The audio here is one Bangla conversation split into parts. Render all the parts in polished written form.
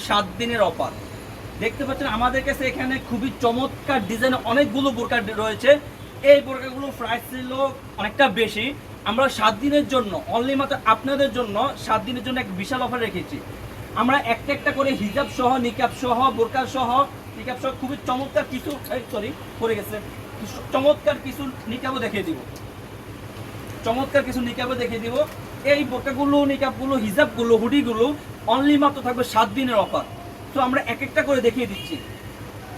7 দিনের অফার। দেখতে পাচ্ছেন আমাদের কাছে এখানে খুবই চমৎকার ডিজাইন অনেকগুলো বোরকা রয়েছে। এই বোরকাগুলো প্রাইস ছিল অনেকটা বেশি। আমরা 7 দিনের জন্য অনলি মাত্র আপনাদের জন্য 7 দিনের জন্য এক বিশাল অফার রেখেছি। আমরা একটা একটা করে হিজাব সহ, নিকাব সহ, বোরকা সহ, নিকাব সহ খুবই চমৎকার কিছু পড়ে গেছে, চমৎকার কিছু নিকাবও দেখিয়ে দিব। চমৎকার কিছু নিকাবও দেখিয়ে দিব। এই বোরকাগুলো, নিকাবগুলো, হিজাবগুলো, হুডিগুলো অনলি মাত্র থাকবে 7 দিনের অফার। তো আমরা এক একটা করে দেখিয়ে দিচ্ছি।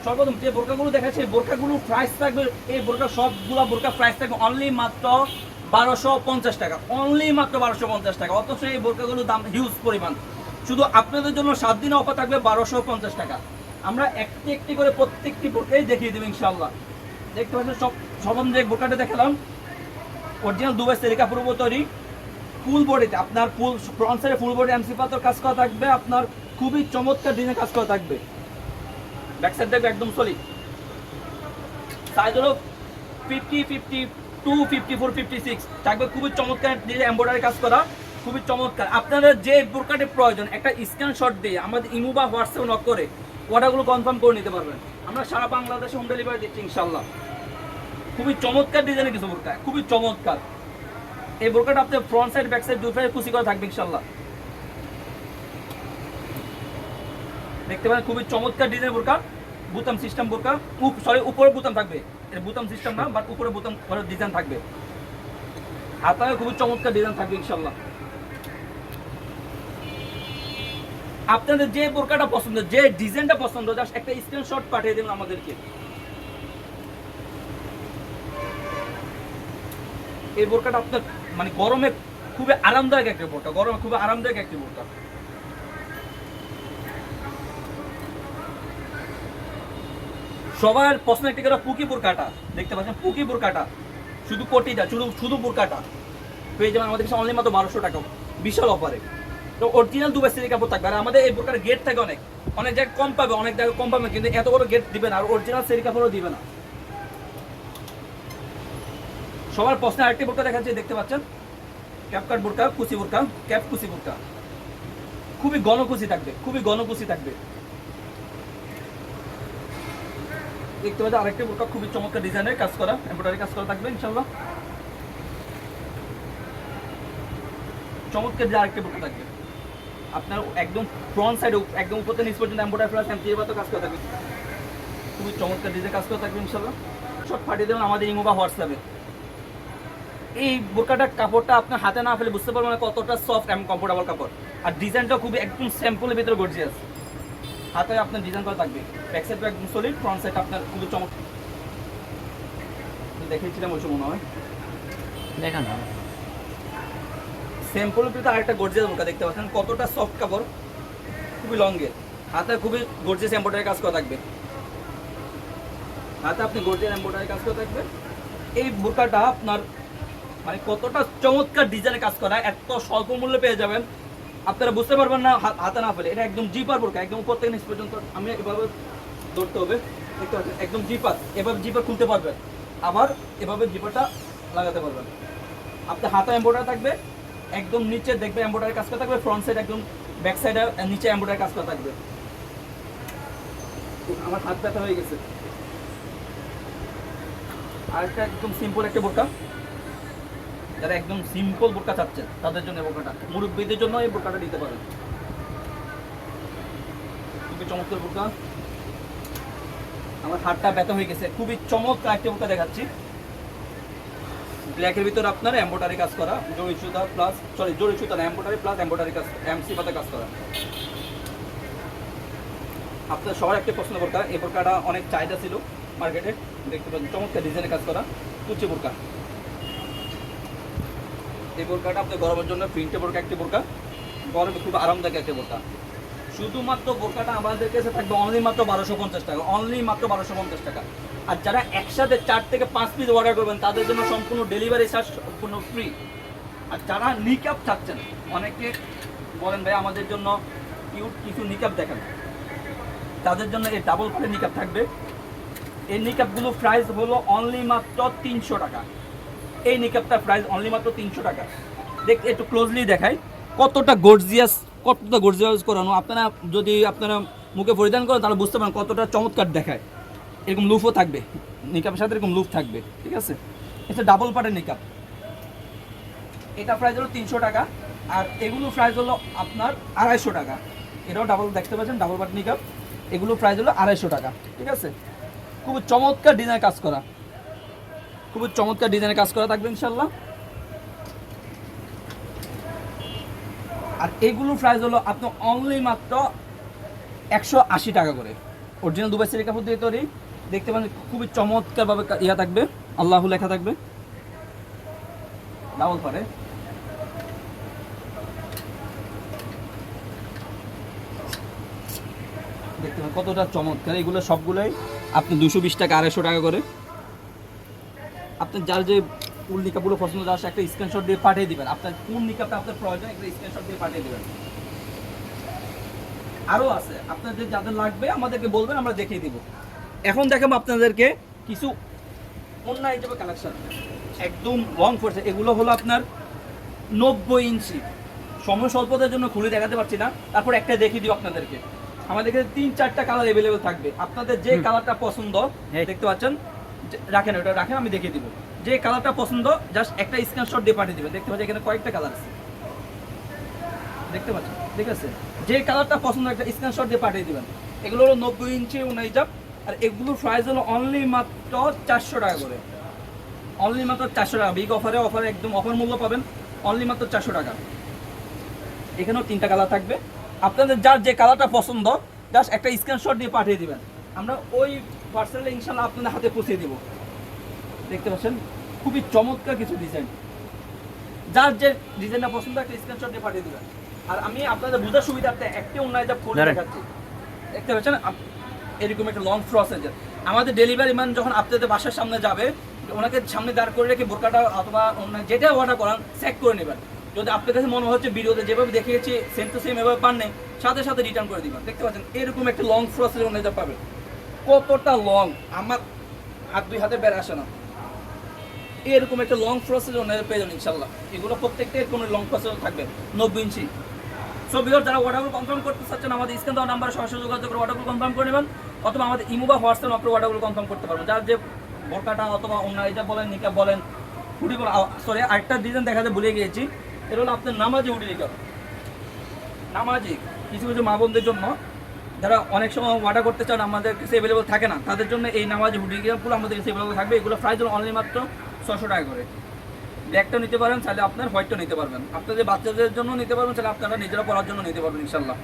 সর্বপ্রথম যে বোরকাগুলো দেখাচ্ছে, বোরকাগুলো প্রাইস থাকবে, এই বোরকা সবগুলা বোরকা প্রাইস থাকবে অনলি মাত্র 1250 টাকা। অনলি মাত্র 1250 টাকা। অথচ এই বোরকাগুলোর দাম হিউজ পরিমাণ। শুধু আপনাদের জন্য 7 দিনের অফার থাকবে 1250 টাকা। আমরা একটি একটি করে প্রত্যেকটি বোরকাই দেখিয়ে দেবো ইনশাআল্লাহ। দেখতে পাচ্ছেন সব যে বোরকাটা দেখালাম অরিজিনাল দুবাই সেরিকা পূর্ব তৈরি, ফুল বডিতে আপনার ফ্রন্ট সাইডে ফুল বডি এমসি পাথর কাজ করা থাকবে, আপনার খুবই চমৎকার ডিজাইন কাজ করা থাকবে। ব্যাক সাইড দেখবে একদম সলিড। সাইজ হলো 50, 52, 54, 56 থাকবে। খুবই চমৎকার ডিজাইন, এমব্রয়ডারি কাজ করা, খুবই চমৎকার। আপনাদের যে বোরকাটি প্রয়োজন একটা স্ক্রিনশট দিয়ে আমাদের ইমো বা হোয়াটসঅ্যাপ নক করে অর্ডারগুলো কনফার্ম করে নিতে পারবেন। আমরা সারা বাংলাদেশে হোম ডেলিভারি দিচ্ছি ইনশাআল্লাহ। খুবই চমৎকার ডিজাইনের কিছু বোরকা, খুবই চমৎকার। এই বোরকাটা আপনার ফ্রন্ট সাইড ব্যাক সাইড দুই সাইডে কুচি করা থাকবে ইনশাআল্লাহ। দেখতে পারেন খুবই চমৎকার ডিজাইনের বোরকা, বুতাম সিস্টেম বোরকা। উপরে বুতাম থাকবে, এর বুতাম সিস্টেম না, বাট উপরে বুতাম ডিজাইন থাকবে। হাতায় খুবই চমৎকার ডিজাইন থাকবে ইনশাআল্লাহ। আপনাদের যে বোরকাটা পছন্দ, যে ডিজাইনটা পছন্দ, জাস্ট একটা স্ক্রিনশট পাঠিয়ে দেবেন আমাদেরকে। এই বোরকাটা আপনার মানে গরমে খুবই আরামদায়ক একটা বোরকা, গরমে খুবই আরামদায়ক একটা বোরকা। সবার পছন্দ একটা করে পুকি বোরকাটা দেখতে পাচ্ছেন, পুকি বোরকাটা শুধু কোটিটা, শুধু বোরকাটা পেয়ে যাবেন আমাদের কাছে অনলি মাত্র 1200 টাকা, বিশাল অফারে। তো অরিজিনাল দুবাই সেরি কাপড় থাকবে। আর আমাদের এই বোরকার গেট থাকে অনেক জায়গায় কম পাবে, অনেক জায়গায় কম পাবে, কিন্তু এত বড় গেট দিবে না, আর অরিজিনাল সেরি কাপড়ও দিবে না। সবার পছন্দের আরেকটি বোরকা দেখাচ্ছি, দেখতে পাচ্ছেন ক্যাপকাট বোরকা, কুচি বোরকা, ক্যাপ কুচি বোরকা, খুবই ঘন কুচি থাকবে, খুবই ঘন কুচি থাকবে। দেখতে পাচ্ছেন আরেকটি বোরকা খুবই চমৎকার ডিজাইনের কাজ করা, এমব্রয়ডারি কাজ করা থাকবে ইনশাআল্লাহ। চমৎকার যে আরেকটি বোরকা থাকবে আপনার একদম ফ্রন্ট সাইড একদম উপর থেকে নিচ পর্যন্ত এমব্রয়ডারি প্লাস এমটিএর মতো কাজ করা থাকবে, খুবই চমৎকার ডিজাইন কাজ করা থাকবে ইনশাআল্লাহ। সব পাঠিয়ে দেবেন আমাদের ইমো বা হোয়াটসঅ্যাপে। এই বোরকাটার কাপড়টা আপনার হাতে না ফেলে বুঝতে পারবেন কতটা সফট এবং কমফোর্টেবল কাপড়। আর ডিজাইনটা খুবই একদম স্যাম্পলের ভিতরে গর্জিয়াস, হাতে আপনার ডিজাইন করা থাকবে। ব্যাক সাইড একদম সলিড, ফ্রন্ট সাইড আপনার খুবই চমৎকার। দেখিয়েছিলাম ওই মনে হয় দেখান স্যাম্পলের ভিতরে আরেকটা গর্জিয়াস বোরকা দেখতে পাচ্ছেন, কতটা সফট কাপড়, খুবই লংয়ের, হাতে খুবই গর্জিয়াস এমব্রয়ডারি কাজ করা থাকবে, হাতে আপনি গর্জিয়াস এমব্রয়ডারি কাজ করা থাকবে। এই বোরকাটা আপনার মানে কতটা চমৎকার ডিজাইনে কাজ করা, এত স্বল্প মূল্যে পেয়ে যাবেন, আপনারা বুঝতে পারবেন না হাতে না ফেলে। এটা একদম জিপার বোরকা, একদম উপর থেকে নিচ পর্যন্ত আমি এভাবে ধরতে হবে, দেখতে পাচ্ছেন একদম জিপার, এভাবে জিপার খুলতে পারবেন, আবার এভাবে জিপারটা লাগাতে পারবেন। আপনার হাতে এমব্রয়ডারি থাকবে, একদম নিচে দেখবে এমব্রয়ডারি কাজ করা থাকবে, ফ্রন্ট সাইড একদম ব্যাক সাইডে নিচে এমব্রয়ডারি কাজ করা থাকবে। আমার হাত ব্যথা হয়ে গেছে। আর একটা একদম সিম্পল একটা বোরকা, যারা একদম সিম্পল বোরকা চাচ্ছেন তাদের জন্য বোরকাটা, মুরব্বীদের জন্য এই বোরকাটা দিতে পারেন। খুবই চমৎকার বোরকা। আমার হাতটা ব্যথা হয়ে গেছে, খুবই চমৎকার একটা বোরকা দেখাচ্ছি। ব্ল্যাকের ভিতর আপনার এমব্রয়ডারি কাজ করা, জড়ি সুতা প্লাস জড়ি সুতা না, এমব্রয়ডারি প্লাস এমব্রয়ডারি কাজ, এমসি পাতা কাজ করা। আপনার সবার একটা প্রশ্ন বোরকা, এই বোরকাটা অনেক চাহিদা ছিল মার্কেটে, দেখতে পাচ্ছেন চমৎকার ডিজাইনের কাজ করা কুচি বোরকা। এই বোরকাটা আপনার গরমের জন্য প্রিন্টে বোরকা, একটি বোরকা গরমে খুব আরামদায়ক একটা বোরকা। শুধুমাত্র বোরকাটা আমাদের কাছে থাকবে অনলি মাত্র 1250 টাকা, অনলি মাত্র 1250 টাকা। আর যারা একসাথে 4 থেকে 5 পিস অর্ডার করবেন তাদের জন্য সম্পূর্ণ ডেলিভারি চার্জ সম্পূর্ণ ফ্রি। আর যারা নিকাব চাচ্ছেন, অনেকে বলেন ভাই আমাদের জন্য কিউট কিছু নিকাব দেখান, তাদের জন্য এই ডাবল করে নিকাব থাকবে। এই নিকাবগুলো প্রাইস হলো অনলি মাত্র 300 টাকা। এই নিকাবটার প্রাইস অনলি মাত্র 300 টাকা। দেখতে একটু ক্লোজলি দেখাই কতটা গর্জিয়াস কতটা গর্জিয়াস করানো, আপনারা যদি আপনারা মুখে পরিধান করেন তাহলে বুঝতে পারেন কতটা চমৎকার দেখায়। এরকম লুফও থাকবে, নিকাবের সাথে এরকম লুফ থাকবে, ঠিক আছে। এটা ডাবল পার্টের নিকাব, এটা প্রাইস হলো 300 টাকা, আর এগুলো প্রাইস হলো আপনার 250 টাকা। এটাও ডাবল দেখতে পাচ্ছেন, ডাবল পার্ট নিকাব, এগুলো প্রাইস হলো 250 টাকা, ঠিক আছে। খুব চমৎকার ডিজাইনের কাজ করা, খুব চমৎকার ডিজাইনের কাজ করা থাকবে ইনশাল্লাহ। আর এগুলো প্রাইস হলো আপনার অনলি মাত্র 180 টাকা করে। অরিজিনাল দুবাই সেরি কাপড় দিয়ে তৈরি, দেখতে পাবেন খুবই চমৎকারভাবে ইয়া থাকবে, আল্লাহু লেখা থাকবে, ডাবল পারে। দেখতে পাবেন কতটা চমৎকার। এগুলো সবগুলোই আপনি 220 টাকা 250 টাকা করে। আপনি যার যে ফুল নিকাপগুলো পছন্দ, যার একটা স্ক্রিনশট দিয়ে পাঠিয়ে দিবেন, আপনার কোন নিকাপটা আপনার প্রয়োজন একটা স্ক্রিনশট দিয়ে পাঠিয়ে দিবেন। আরও আছে, আপনাদের যাদের লাগবে আমাদেরকে বলবেন, আমরা দেখিয়ে দিব। এখন দেখাবো আপনাদেরকে কিছু অন্য হিসেবে কালেকশন, একদম লং পড়ছে। এগুলো হলো আপনার 90 ইঞ্চি। সময় স্বল্পতার জন্য খুলে দেখাতে পারছি না, তারপর একটা দেখিয়ে দিব আপনাদেরকে। আমাদের কাছে 3-4টা কালার অ্যাভেলেবেল থাকবে, আপনাদের যে কালারটা পছন্দ দেখতে পাচ্ছেন, রাখেন ওটা রাখেন, আমি দেখিয়ে দিব। যে কালারটা পছন্দ জাস্ট একটা স্ক্রিনশট দিয়ে পাঠিয়ে দিবেন। দেখতে পাচ্ছেন এখানে কয়েকটা কালার আছে, দেখতে পাচ্ছেন, ঠিক আছে। যে কালারটা পছন্দ একটা স্ক্রিনশট দিয়ে পাঠিয়ে দিবেন। এগুলো হলো 90 ইঞ্চি উনাইজাব, আর এগুলো প্রাইস হলো অনলি মাত্র 400 টাকা করে, অনলি মাত্র 400 টাকা। বিগ অফারে একদম অফার মূল্য পাবেন, অনলি মাত্র 400 টাকা। এখানেও 3টা কালার থাকবে, আপনাদের যার যে কালারটা পছন্দ জাস্ট একটা স্ক্রিনশট দিয়ে পাঠিয়ে দিবেন, আমরা ওই পার্সেলে ইনশাল্লাহ আপনাদের হাতে পৌঁছে দিব। দেখতে পাচ্ছেন খুবই চমৎকার কিছু ডিজাইন, যার যে ডিজাইনটা পছন্দ একটা স্ক্রিনশট দিয়ে পাঠিয়ে দিবেন। আর আমি আপনাদের বোঝার সুবিধার্থে একটি অন্যায় করে দেখাচ্ছি। দেখতে পাচ্ছেন এরকম একটা লং প্রসেস। আমাদের ডেলিভারি ম্যান যখন আপনাদের বাসার সামনে যাবে, ওনাকে সামনে দাঁড় করে রেখে বোরকাটা অথবা অন্য যেটা অর্ডার করান চেক করে নেবেন। যদি আপনার কাছে মনে হচ্ছে ভিডিওতে যেভাবে দেখিয়েছি সেম টু সেম এভাবে পান নেই, সাথে সাথে রিটার্ন করে দিবেন। দেখতে পাচ্ছেন এরকম একটা লং প্রসেস অন্যায় পাবেন, কতটা লং আমার দুই হাতে বের আসে না, এরকম একটা লং প্রসেস অন্যায় পেয়ে যাবেন ইনশাল্লাহ। এগুলো প্রত্যেকটা এরকম লং প্রসেস থাকবে 90 ইঞ্চি। সো ভিউয়ার যারা অর্ডারগুলো কনফার্ম করতে চাচ্ছেন আমাদের স্ক্রিন দেওয়া নাম্বারে সরাসরি যোগাযোগ করে অর্ডারগুলো কনফার্ম করে নেবেন, অথবা আমাদের ইমো বা হোয়াটসঅ্যাপে আপনি অর্ডারগুলো কনফার্ম করতে পারবেন। যার যে বোরকাটা অথবা অন্য এটা বলেন, নিকাব বলেন, হুডি বলেন, সরি আরেকটা ডিজাইন দেখা যায় ভুলে গিয়েছি, এটা হলো আপনার নামাজি হুডি নিকাব। নামাজি কিছু কিছু মা বোনদের জন্য যারা অনেক সময় অর্ডার করতে চান, আমাদের কাছে অ্যাভেলেবল থাকে না, তাদের জন্য এই নামাজি হুডি নিকাবগুলো আমাদের কাছে অ্যাভেলেবল থাকবে। এগুলো প্রাইস হলো অনলি মাত্র 600 টাকা করে। ব্ল্যাকটা নিতে পারেন, চাইলে আপনার হোয়াইটটা নিতে পারবেন, আপনাদের বাচ্চাদের জন্য নিতে পারবেন, চাইলে আপনারা নিজেরা পড়ার জন্য নিতে পারবেন ইনশাল্লাহ।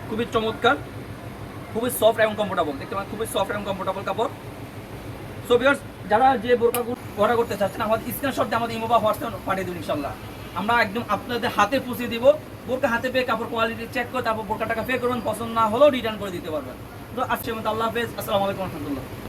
খুবই চমৎকার, খুবই সফট এবং কমফোর্টেবল, দেখতে পাবেন খুবই সফট এবং কমফোর্টেবল কাপড়। সো ভিউয়ার্স যারা যে বোরকাগুলো অর্ডার করতে চাচ্ছেন আমাদের স্ক্রিনশট দিয়ে আমাদের ইমো বা হোয়াটসঅ্যাপ পাঠিয়ে দেবেন ইনশাল্লাহ, আমরা একদম আপনাদের হাতে পৌঁছে দিব। বোরকা হাতে পেয়ে কাপড় কোয়ালিটি চেক করে তারপর বোরকা টাকা পে করবেন, পছন্দ না হলেও রিটার্ন করে দিতে পারবেন। তো আজকের মতো আল্লাহ হাফেজ, আসসালামু আলাইকুম রহমতুল্লাহ।